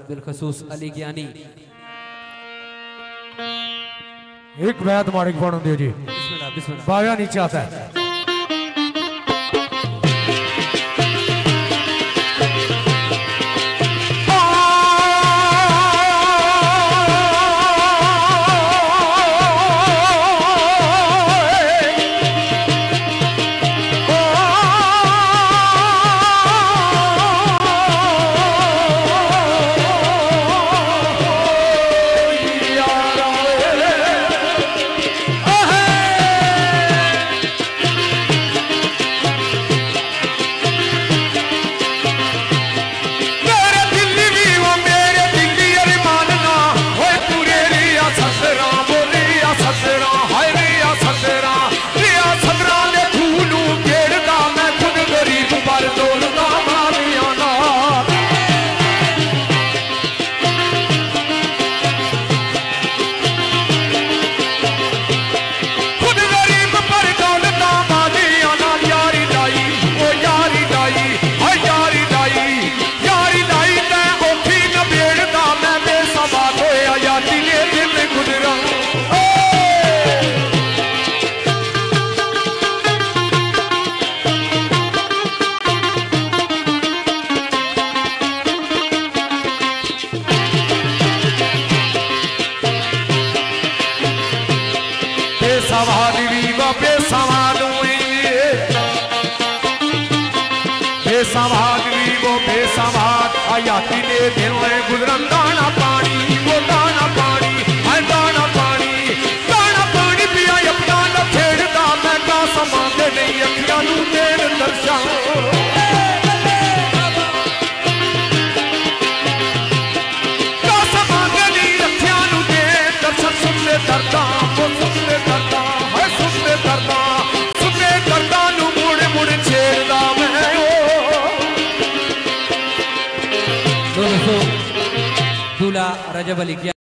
बिलखसूस अली ज्ञानी एक बैत मालिक पढ़ दियो जी। बिस्मिल्लाह बिस्मिल्लाह। बाया नीचे आता है। बेसवाद आयाती ने दिल में गुजरन दाना पानी वो दाना पानी है दाना पानी पिया अपना न छेड़दा मैं का समाते नहीं अखियां नू देन दर्शन का समाते नहीं अखियां नू देन दर्शन सुनते दर्दा वो सुनते दर्दा है सुनते दर्दा नू मुड़ मुड़ छेड़दा मैं दूल्हा रजब अली